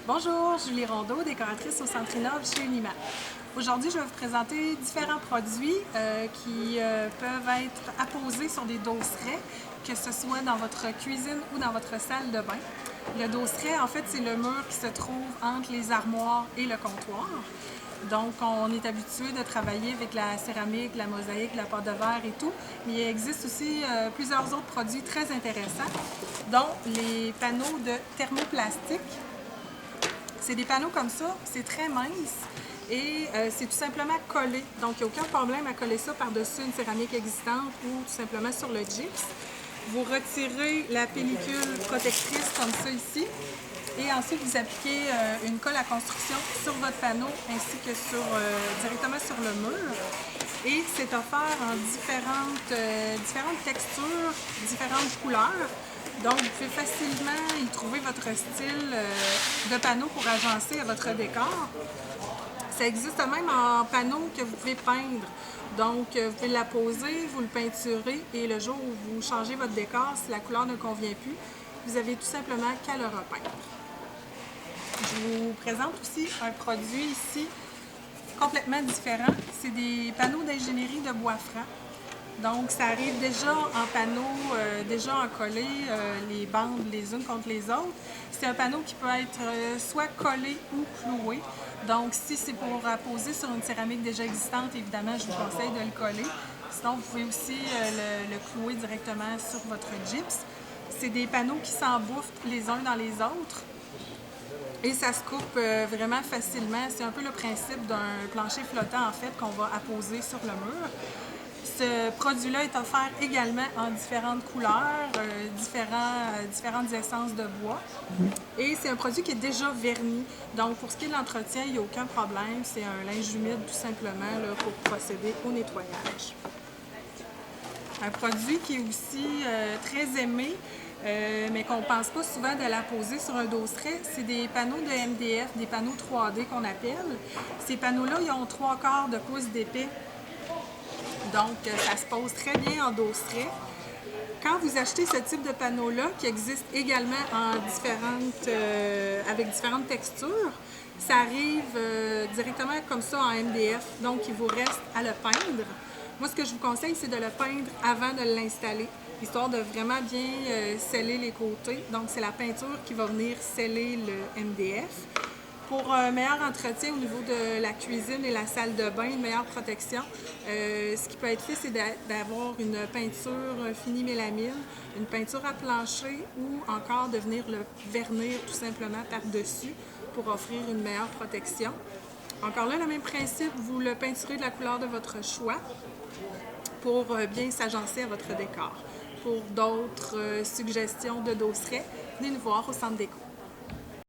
Bonjour, Julie Rondeau, décoratrice au Centre Innov chez Unima. Aujourd'hui, je vais vous présenter différents produits qui peuvent être apposés sur des dosseret, que ce soit dans votre cuisine ou dans votre salle de bain. Le dosseret, en fait, c'est le mur qui se trouve entre les armoires et le comptoir. Donc, on est habitué de travailler avec la céramique, la mosaïque, la pâte de verre et tout, mais il existe aussi plusieurs autres produits très intéressants, dont les panneaux de thermoplastique. C'est des panneaux comme ça, c'est très mince et c'est tout simplement collé. Donc, il n'y a aucun problème à coller ça par-dessus une céramique existante ou tout simplement sur le gypse. Vous retirez la pellicule protectrice comme ça ici et ensuite vous appliquez une colle à construction sur votre panneau ainsi que directement sur le mur. Et c'est offert en différentes textures, différentes couleurs. Donc, vous pouvez facilement y trouver votre style de panneau pour agencer à votre décor. Ça existe même en panneau que vous pouvez peindre. Donc, vous pouvez l'apposer, vous le peinturez et le jour où vous changez votre décor, si la couleur ne convient plus, vous avez tout simplement qu'à le repeindre. Je vous présente aussi un produit ici complètement différent. C'est des panneaux d'ingénierie de bois franc. Donc, ça arrive déjà en panneau, déjà encollé, les bandes les unes contre les autres. C'est un panneau qui peut être soit collé ou cloué. Donc, si c'est pour apposer sur une céramique déjà existante, évidemment, je vous conseille de le coller. Sinon, vous pouvez aussi le clouer directement sur votre gypse. C'est des panneaux qui s'embouffent les uns dans les autres. Et ça se coupe vraiment facilement. C'est un peu le principe d'un plancher flottant, en fait, qu'on va apposer sur le mur. Ce produit-là est offert également en différentes couleurs, différentes essences de bois. Et c'est un produit qui est déjà verni. Donc, pour ce qui est de l'entretien, il n'y a aucun problème. C'est un linge humide, tout simplement, là, pour procéder au nettoyage. Un produit qui est aussi très aimé, mais qu'on ne pense pas souvent de l'apposer sur un dosseret, c'est des panneaux de MDF, des panneaux 3D qu'on appelle. Ces panneaux-là, ils ont 3/4 de pouce d'épais. Donc, ça se pose très bien en dosseret. Quand vous achetez ce type de panneau-là, qui existe également avec différentes textures, ça arrive directement comme ça en MDF. Donc, il vous reste à le peindre. Moi, ce que je vous conseille, c'est de le peindre avant de l'installer, histoire de vraiment bien sceller les côtés. Donc, c'est la peinture qui va venir sceller le MDF. Pour un meilleur entretien au niveau de la cuisine et la salle de bain, une meilleure protection, ce qui peut être fait, c'est d'avoir une peinture finie mélamine, une peinture à plancher ou encore de venir le vernir tout simplement par-dessus pour offrir une meilleure protection. Encore là, le même principe, vous le peinturez de la couleur de votre choix pour bien s'agencer à votre décor. Pour d'autres suggestions de dosseret, venez nous voir au Centre Déco.